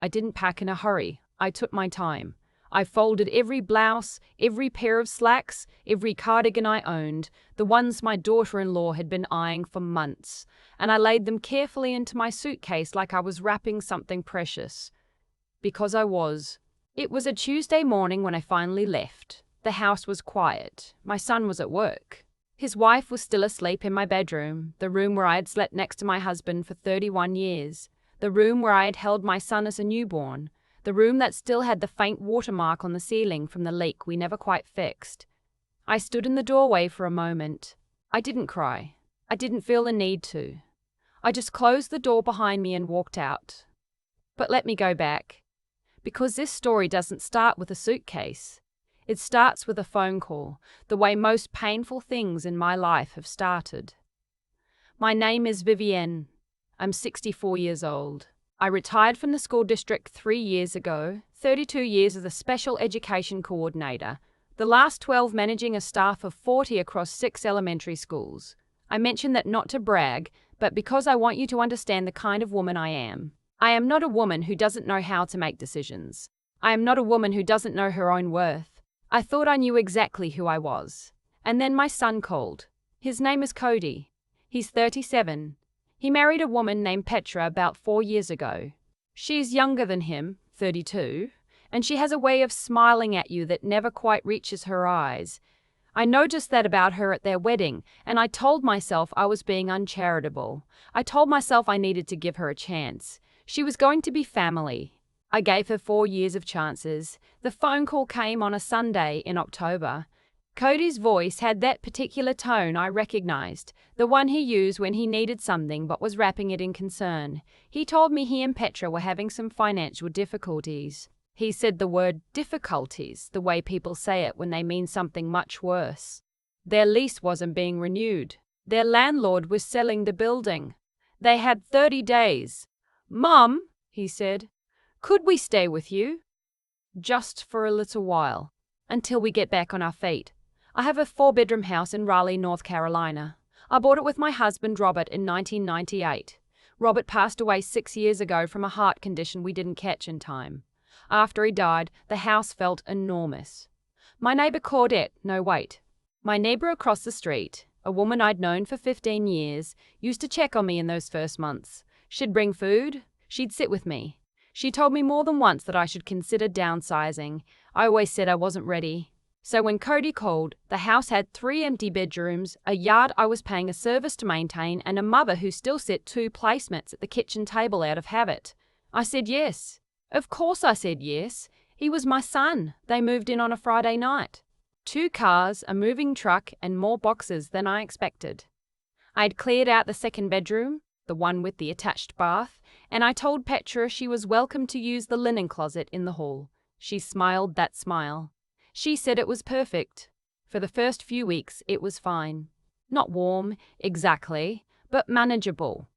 I didn't pack in a hurry. I took my time. I folded every blouse, every pair of slacks, every cardigan I owned, the ones my daughter-in-law had been eyeing for months, and I laid them carefully into my suitcase like I was wrapping something precious. Because I was. It was a Tuesday morning when I finally left. The house was quiet. My son was at work. His wife was still asleep in my bedroom, the room where I had slept next to my husband for 31 years, the room where I had held my son as a newborn, the room that still had the faint watermark on the ceiling from the leak we never quite fixed. I stood in the doorway for a moment. I didn't cry. I didn't feel the need to. I just closed the door behind me and walked out. But let me go back. Because this story doesn't start with a suitcase. It starts with a phone call, the way most painful things in my life have started. My name is Vivienne. I'm 64 years old. I retired from the school district 3 years ago, 32 years as a special education coordinator, the last 12 managing a staff of 40 across 6 elementary schools. I mention that not to brag, but because I want you to understand the kind of woman I am. I am not a woman who doesn't know how to make decisions. I am not a woman who doesn't know her own worth. I thought I knew exactly who I was. And then my son called. His name is Cody. He's 37. He married a woman named Petra about 4 years ago. She's younger than him, 32, and she has a way of smiling at you that never quite reaches her eyes. I noticed that about her at their wedding, and I told myself I was being uncharitable. I told myself I needed to give her a chance. She was going to be family. I gave her 4 years of chances. The phone call came on a Sunday in October. Cody's voice had that particular tone I recognized, the one he used when he needed something but was wrapping it in concern. He told me he and Petra were having some financial difficulties. He said the word difficulties, the way people say it when they mean something much worse. Their lease wasn't being renewed. Their landlord was selling the building. They had 30 days. "Mum," he said, "could we stay with you?" "Just for a little while, until we get back on our feet. I have a 4-bedroom house in Raleigh, North Carolina. I bought it with my husband, Robert, in 1998. Robert passed away 6 years ago from a heart condition we didn't catch in time. After he died, the house felt enormous. My neighbor My neighbor across the street, a woman I'd known for 15 years, used to check on me in those first months. She'd bring food. She'd sit with me. She told me more than once that I should consider downsizing. I always said I wasn't ready. So when Cody called, the house had 3 empty bedrooms, a yard I was paying a service to maintain, and a mother who still set 2 placemats at the kitchen table out of habit. I said yes. Of course I said yes. He was my son. They moved in on a Friday night. 2 cars, a moving truck, and more boxes than I expected. I had cleared out the 2nd bedroom, the one with the attached bath, and I told Petra she was welcome to use the linen closet in the hall. She smiled that smile. She said it was perfect. For the first few weeks, it was fine. Not warm, exactly, but manageable.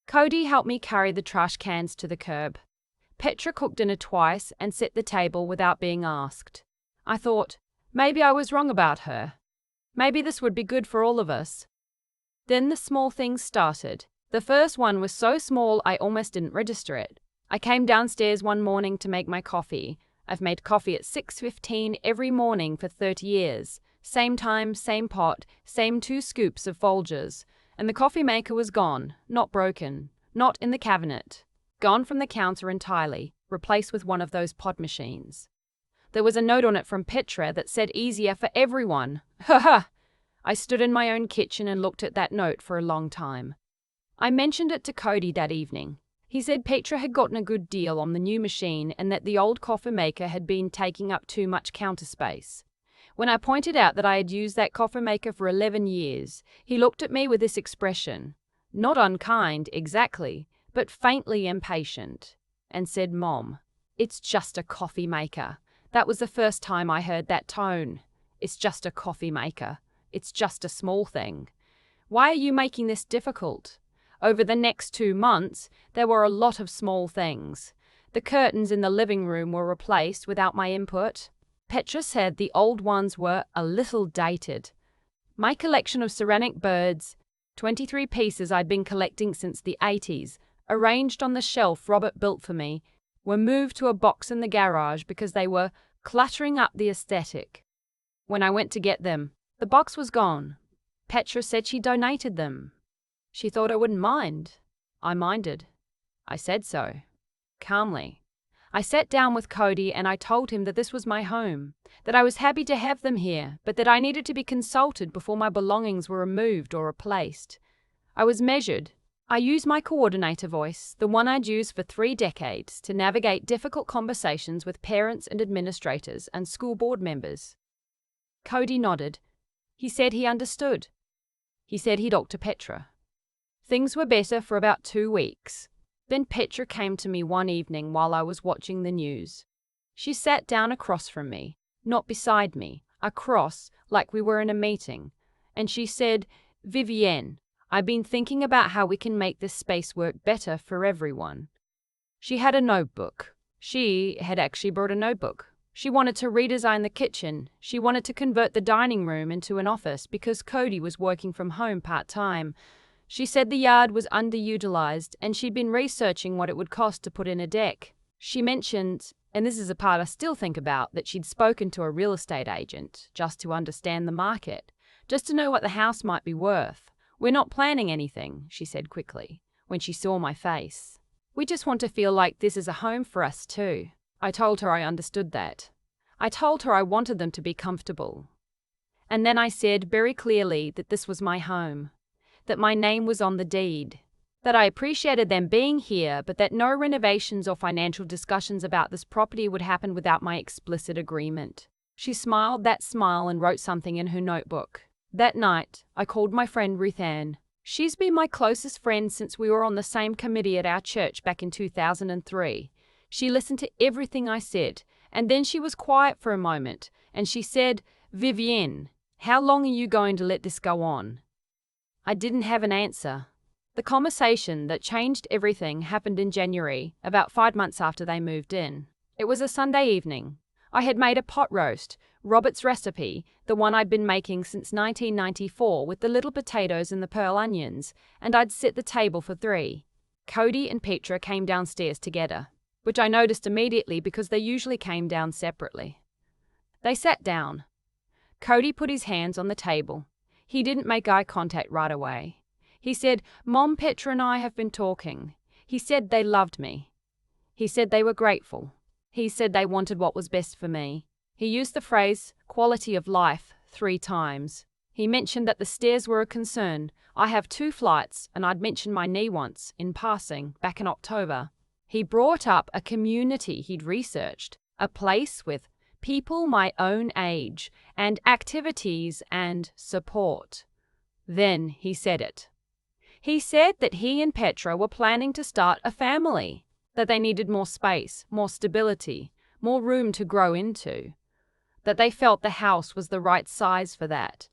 Cody helped me carry the trash cans to the curb. Petra cooked dinner twice and set the table without being asked. I thought, maybe I was wrong about her. Maybe this would be good for all of us. Then the small things started. The first one was so small I almost didn't register it. I came downstairs one morning to make my coffee. I've made coffee at 6:15 every morning for 30 years. Same time, same pot, same 2 scoops of Folgers. And the coffee maker was gone, not broken, not in the cabinet. Gone from the counter entirely, replaced with one of those pod machines. There was a note on it from Petra that said easier for everyone. Ha ha! I stood in my own kitchen and looked at that note for a long time. I mentioned it to Cody that evening. He said Petra had gotten a good deal on the new machine and that the old coffee maker had been taking up too much counter space. When I pointed out that I had used that coffee maker for 11 years, he looked at me with this expression, not unkind exactly, but faintly impatient, and said, "Mom, it's just a coffee maker." That was the first time I heard that tone. It's just a coffee maker. It's just a small thing. Why are you making this difficult? Over the next 2 months, there were a lot of small things. The curtains in the living room were replaced without my input. Petra said the old ones were a little dated. My collection of ceramic birds, 23 pieces I'd been collecting since the 80s, arranged on the shelf Robert built for me, were moved to a box in the garage because they were cluttering up the aesthetic. When I went to get them, the box was gone. Petra said she donated them. She thought I wouldn't mind. I minded. I said so. Calmly. I sat down with Cody and I told him that this was my home, that I was happy to have them here, but that I needed to be consulted before my belongings were removed or replaced. I was measured. I used my coordinator voice, the one I'd used for 3 decades, to navigate difficult conversations with parents and administrators and school board members. Cody nodded. He said he understood. He said he'd talk to Petra. Things were better for about 2 weeks. Then Petra came to me one evening while I was watching the news. She sat down across from me, not beside me, across, like we were in a meeting, and she said, "Vivienne, I've been thinking about how we can make this space work better for everyone." She had a notebook. She had actually brought a notebook. She wanted to redesign the kitchen. She wanted to convert the dining room into an office because Cody was working from home part-time. She said the yard was underutilized and she'd been researching what it would cost to put in a deck. She mentioned, and this is a part I still think about, that she'd spoken to a real estate agent just to understand the market, just to know what the house might be worth. "We're not planning anything," she said quickly, when she saw my face. "We just want to feel like this is a home for us too." I told her I understood that. I told her I wanted them to be comfortable. And then I said very clearly that this was my home, that my name was on the deed, that I appreciated them being here, but that no renovations or financial discussions about this property would happen without my explicit agreement. She smiled that smile and wrote something in her notebook. That night, I called my friend Ruth Ann. She's been my closest friend since we were on the same committee at our church back in 2003. She listened to everything I said, and then she was quiet for a moment, and she said, "Vivienne, how long are you going to let this go on?" I didn't have an answer. The conversation that changed everything happened in January, about 5 months after they moved in. It was a Sunday evening. I had made a pot roast, Robert's recipe, the one I'd been making since 1994 with the little potatoes and the pearl onions, and I'd set the table for 3. Cody and Petra came downstairs together, which I noticed immediately because they usually came down separately. They sat down. Cody put his hands on the table. He didn't make eye contact right away. He said, "Mom, Petra and I have been talking." He said they loved me. He said they were grateful. He said they wanted what was best for me. He used the phrase, quality of life, 3 times. He mentioned that the stairs were a concern. I have 2 flights, and I'd mentioned my knee once, in passing, back in October. He brought up a community he'd researched, a place with people my own age, and activities and support. Then he said it. He said that he and Petra were planning to start a family, that they needed more space, more stability, more room to grow into, that they felt the house was the right size for that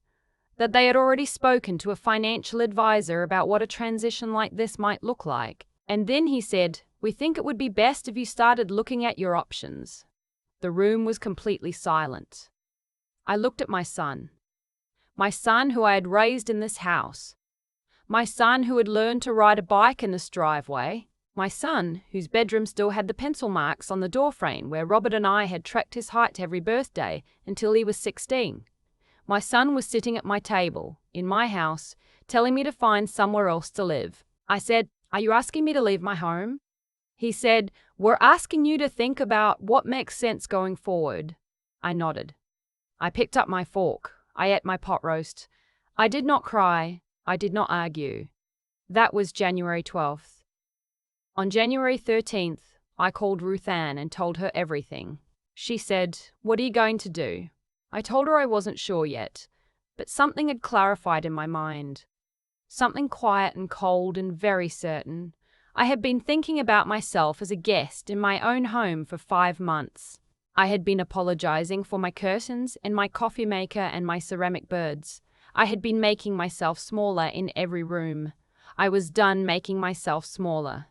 they had already spoken to a financial advisor about what a transition like this might look like. And then he said, "We think it would be best if you started looking at your options." The room was completely silent. I looked at my son who I had raised in this house, my son who had learned to ride a bike in this driveway, my son whose bedroom still had the pencil marks on the doorframe where Robert and I had tracked his height every birthday until he was 16. My son was sitting at my table, in my house, telling me to find somewhere else to live. I said, "Are you asking me to leave my home?" He said, "We're asking you to think about what makes sense going forward." I nodded. I picked up my fork. I ate my pot roast. I did not cry. I did not argue. That was January 12th. On January 13th, I called Ruth Ann and told her everything. She said, "What are you going to do?" I told her I wasn't sure yet, but something had clarified in my mind. Something quiet and cold and very certain. I had been thinking about myself as a guest in my own home for 5 months. I had been apologizing for my curtains and my coffee maker and my ceramic birds. I had been making myself smaller in every room. I was done making myself smaller.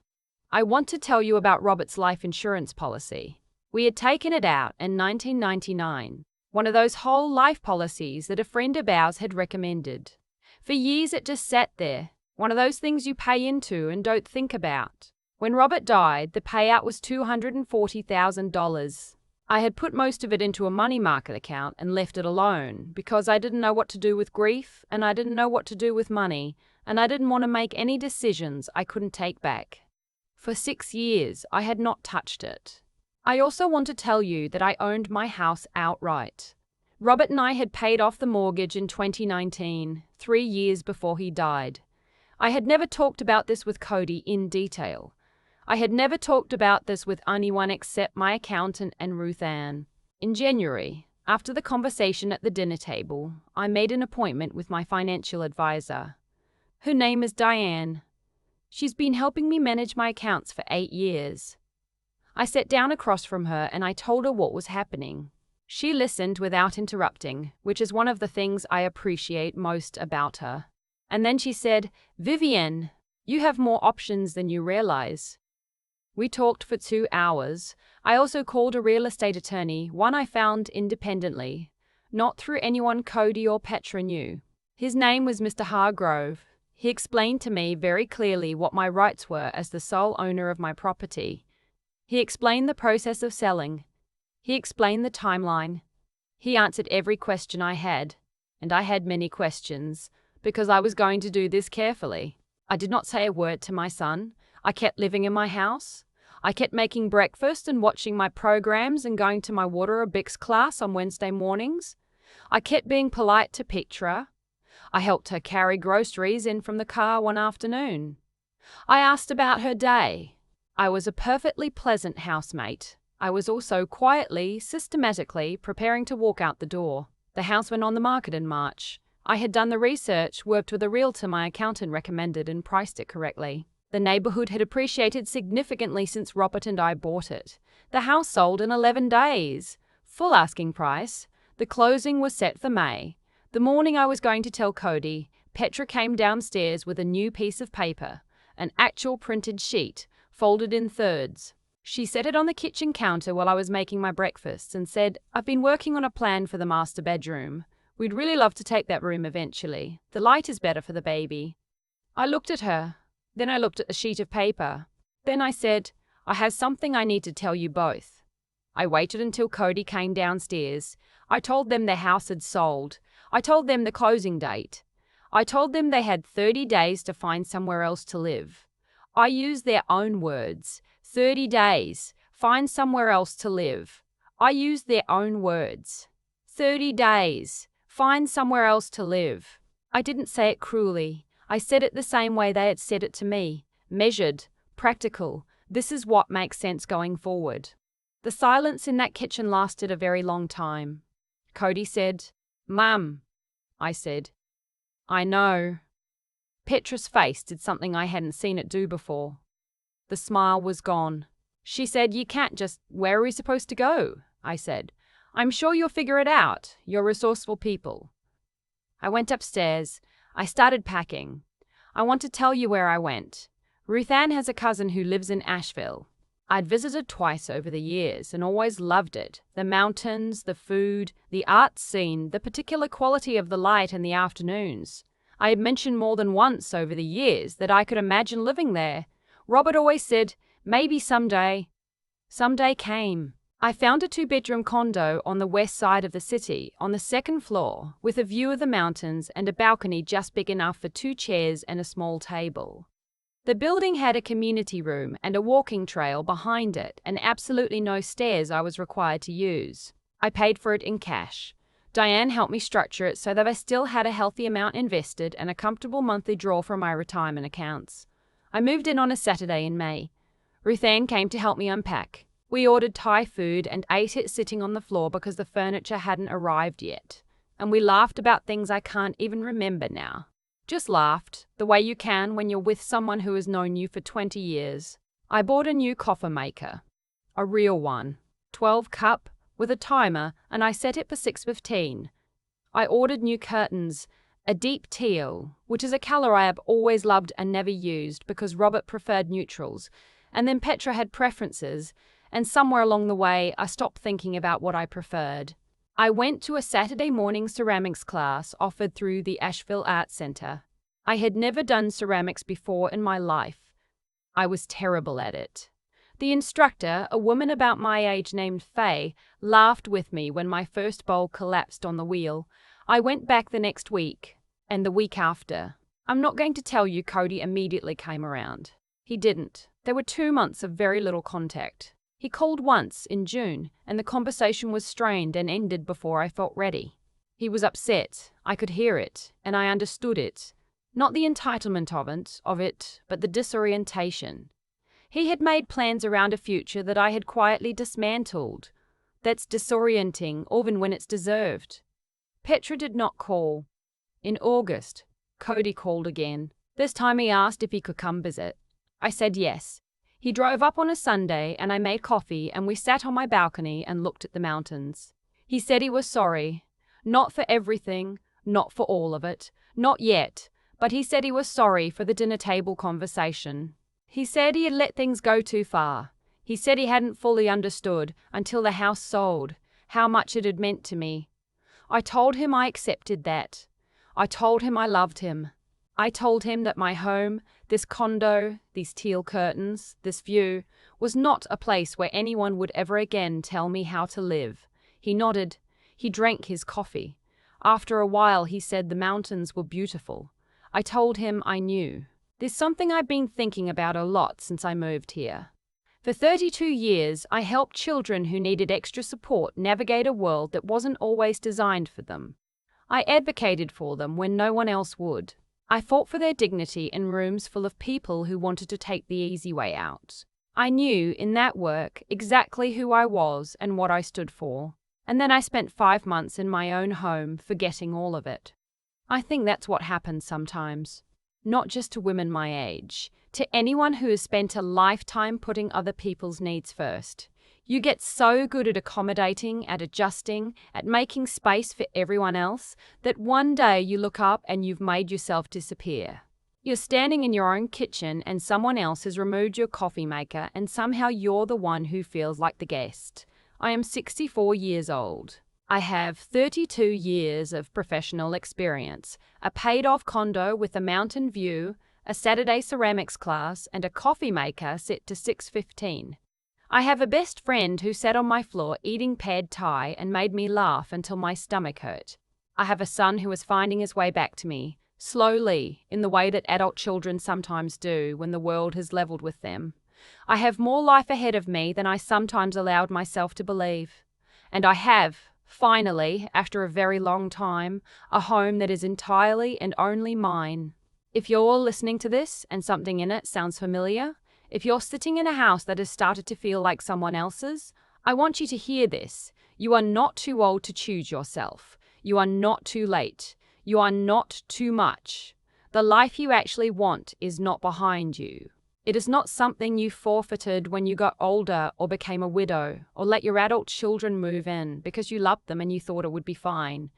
I want to tell you about Robert's life insurance policy. We had taken it out in 1999, one of those whole life policies that a friend of ours had recommended. For years it just sat there, one of those things you pay into and don't think about. When Robert died, the payout was $240,000. I had put most of it into a money market account and left it alone because I didn't know what to do with grief, and I didn't know what to do with money, and I didn't want to make any decisions I couldn't take back. For 6 years, I had not touched it. I also want to tell you that I owned my house outright. Robert and I had paid off the mortgage in 2019, 3 years before he died. I had never talked about this with Cody in detail. I had never talked about this with anyone except my accountant and Ruth Ann. In January, after the conversation at the dinner table, I made an appointment with my financial advisor. Her name is Diane. She's been helping me manage my accounts for 8 years. I sat down across from her and I told her what was happening. She listened without interrupting, which is one of the things I appreciate most about her. And then she said, "Vivienne, you have more options than you realize." We talked for 2 hours. I also called a real estate attorney, one I found independently, not through anyone Cody or Petra knew. His name was Mr. Hargrove. He explained to me very clearly what my rights were as the sole owner of my property. He explained the process of selling. He explained the timeline. He answered every question I had, and I had many questions, because I was going to do this carefully. I did not say a word to my son. I kept living in my house. I kept making breakfast and watching my programs and going to my water aerobics class on Wednesday mornings. I kept being polite to Petra. I helped her carry groceries in from the car one afternoon. I asked about her day. I was a perfectly pleasant housemate. I was also quietly, systematically preparing to walk out the door. The house went on the market in March. I had done the research, worked with a realtor my accountant recommended, and priced it correctly. The neighborhood had appreciated significantly since Robert and I bought it. The house sold in 11 days. Full asking price. The closing was set for May. The morning I was going to tell Cody, Petra came downstairs with a new piece of paper, an actual printed sheet, folded in thirds. She set it on the kitchen counter while I was making my breakfast and said, "I've been working on a plan for the master bedroom. We'd really love to take that room eventually. The light is better for the baby." I looked at her. Then I looked at the sheet of paper. Then I said, "I have something I need to tell you both." I waited until Cody came downstairs. I told them their house had sold. I told them the closing date. I told them they had 30 days to find somewhere else to live. I used their own words. 30 days. Find somewhere else to live. I used their own words. 30 days. Find somewhere else to live. I didn't say it cruelly. I said it the same way they had said it to me. Measured. Practical. This is what makes sense going forward. The silence in that kitchen lasted a very long time. Cody said, "Mum." I said, "I know." Petra's face did something I hadn't seen it do before. The smile was gone. She said, "You can't just, where are we supposed to go?" I said, "I'm sure you'll figure it out. You're resourceful people." I went upstairs. I started packing. I want to tell you where I went. Ruth Ann has a cousin who lives in Asheville. I'd visited twice over the years and always loved it. The mountains, the food, the art scene, the particular quality of the light in the afternoons. I had mentioned more than once over the years that I could imagine living there. Robert always said, "Maybe someday." Someday came. I found a 2-bedroom condo on the west side of the city, on the 2nd floor, with a view of the mountains and a balcony just big enough for 2 chairs and a small table. The building had a community room and a walking trail behind it, and absolutely no stairs I was required to use. I paid for it in cash. Diane helped me structure it so that I still had a healthy amount invested and a comfortable monthly draw from my retirement accounts. I moved in on a Saturday in May. Ruth Ann came to help me unpack. We ordered Thai food and ate it sitting on the floor because the furniture hadn't arrived yet. And we laughed about things I can't even remember now. Just laughed, the way you can when you're with someone who has known you for 20 years. I bought a new coffee maker. A real one. 12 cup, with a timer, and I set it for 6:15. I ordered new curtains, a deep teal, which is a color I have always loved and never used because Robert preferred neutrals, and then Petra had preferences, and somewhere along the way I stopped thinking about what I preferred. I went to a Saturday morning ceramics class offered through the Asheville Art Center. I had never done ceramics before in my life. I was terrible at it. The instructor, a woman about my age named Faye, laughed with me when my first bowl collapsed on the wheel. I went back the next week, and the week after. I'm not going to tell you Cody immediately came around. He didn't. There were 2 months of very little contact. He called once in June, and the conversation was strained and ended before I felt ready. He was upset. I could hear it, and I understood it. Not the entitlement of it, but the disorientation. He had made plans around a future that I had quietly dismantled. That's disorienting, even when it's deserved. Petra did not call. In August, Cody called again. This time he asked if he could come visit. I said yes. He drove up on a Sunday and I made coffee and we sat on my balcony and looked at the mountains. He said he was sorry. Not for everything, not for all of it, not yet, but he said he was sorry for the dinner table conversation. He said he had let things go too far. He said he hadn't fully understood, until the house sold, how much it had meant to me. I told him I accepted that. I told him I loved him. I told him that my home, this condo, these teal curtains, this view, was not a place where anyone would ever again tell me how to live. He nodded. He drank his coffee. After a while he said the mountains were beautiful. I told him I knew. There's something I've been thinking about a lot since I moved here. For 32 years, I helped children who needed extra support navigate a world that wasn't always designed for them. I advocated for them when no one else would. I fought for their dignity in rooms full of people who wanted to take the easy way out. I knew in that work exactly who I was and what I stood for. And then I spent 5 months in my own home, forgetting all of it. I think that's what happens sometimes. Not just to women my age, to anyone who has spent a lifetime putting other people's needs first. You get so good at accommodating, at adjusting, at making space for everyone else, that one day you look up and you've made yourself disappear. You're standing in your own kitchen and someone else has removed your coffee maker and somehow you're the one who feels like the guest. I am 64 years old. I have 32 years of professional experience, a paid-off condo with a mountain view, a Saturday ceramics class, and a coffee maker set to 6:15. I have a best friend who sat on my floor eating pad thai and made me laugh until my stomach hurt. I have a son who is finding his way back to me, slowly, in the way that adult children sometimes do when the world has leveled with them. I have more life ahead of me than I sometimes allowed myself to believe. And I have, finally, after a very long time, a home that is entirely and only mine. If you're listening to this and something in it sounds familiar, if you're sitting in a house that has started to feel like someone else's, I want you to hear this. You are not too old to choose yourself. You are not too late. You are not too much. The life you actually want is not behind you. It is not something you forfeited when you got older or became a widow or let your adult children move in because you loved them and you thought it would be fine.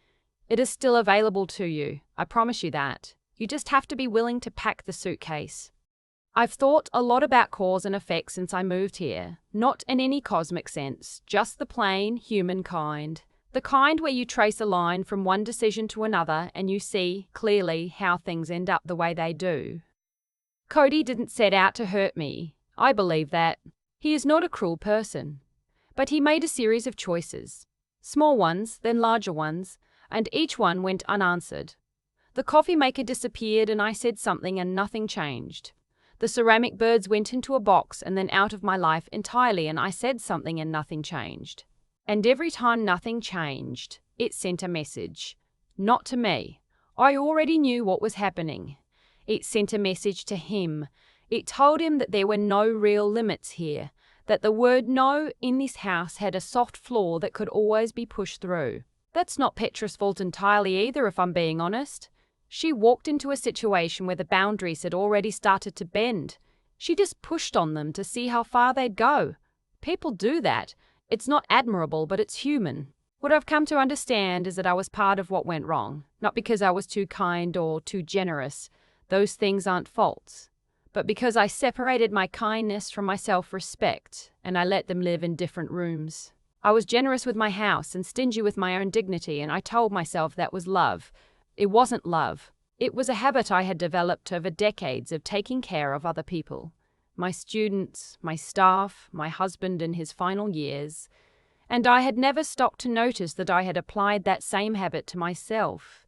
It is still available to you. I promise you that. You just have to be willing to pack the suitcase. I've thought a lot about cause and effect since I moved here, not in any cosmic sense, just the plain human kind. The kind where you trace a line from one decision to another and you see clearly how things end up the way they do. Cody didn't set out to hurt me. I believe that. He is not a cruel person. But he made a series of choices. Small ones, then larger ones, and each one went unanswered. The coffee maker disappeared and I said something and nothing changed. The ceramic birds went into a box and then out of my life entirely and I said something and nothing changed. And every time nothing changed, it sent a message. Not to me. I already knew what was happening. It sent a message to him. It told him that there were no real limits here, that the word no in this house had a soft floor that could always be pushed through. That's not Petra's fault entirely either, if I'm being honest. She walked into a situation where the boundaries had already started to bend. She just pushed on them to see how far they'd go. People do that. It's not admirable, but it's human. What I've come to understand is that I was part of what went wrong, not because I was too kind or too generous. Those things aren't faults, but because I separated my kindness from my self-respect and I let them live in different rooms. I was generous with my house and stingy with my own dignity, and I told myself that was love. It wasn't love. It was a habit I had developed over decades of taking care of other people. my students, my staff, my husband in his final years, and I had never stopped to notice that I had applied that same habit to myself.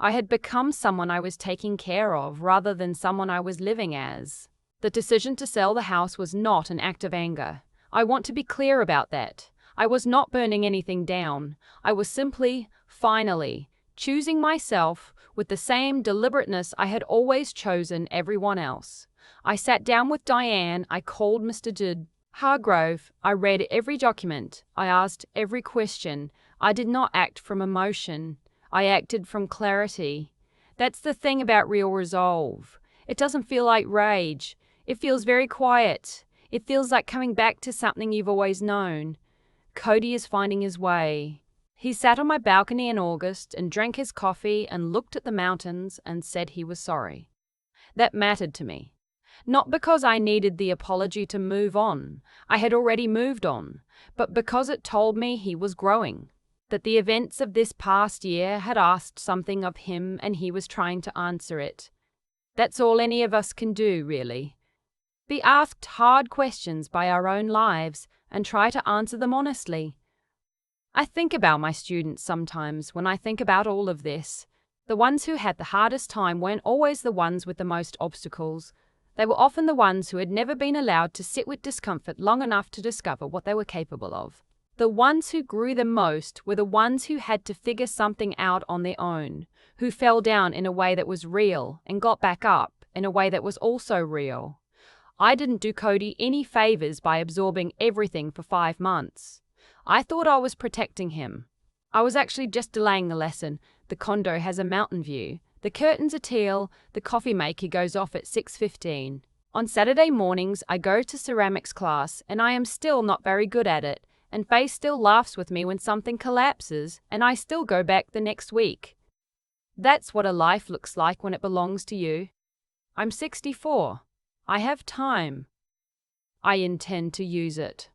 I had become someone I was taking care of rather than someone I was living as. The decision to sell the house was not an act of anger. I want to be clear about that. I was not burning anything down. I was simply, finally, choosing myself with the same deliberateness I had always chosen everyone else. I sat down with Diane. I called Mr. Hargrove. I read every document. I asked every question. I did not act from emotion. I acted from clarity. That's the thing about real resolve. It doesn't feel like rage. It feels very quiet. It feels like coming back to something you've always known. Cody is finding his way. He sat on my balcony in August and drank his coffee and looked at the mountains and said he was sorry. That mattered to me. Not because I needed the apology to move on. I had already moved on. But because it told me he was growing. That the events of this past year had asked something of him and he was trying to answer it. That's all any of us can do, really. Be asked hard questions by our own lives and try to answer them honestly. I think about my students sometimes when I think about all of this. The ones who had the hardest time weren't always the ones with the most obstacles. They were often the ones who had never been allowed to sit with discomfort long enough to discover what they were capable of. The ones who grew the most were the ones who had to figure something out on their own, who fell down in a way that was real and got back up in a way that was also real. I didn't do Cody any favors by absorbing everything for 5 months. I thought I was protecting him. I was actually just delaying the lesson. The condo has a mountain view. The curtains are teal. The coffee maker goes off at 6:15. On Saturday mornings, I go to ceramics class, and I am still not very good at it, and Faye still laughs with me when something collapses, and I still go back the next week. That's what a life looks like when it belongs to you. I'm 64. I have time. I intend to use it.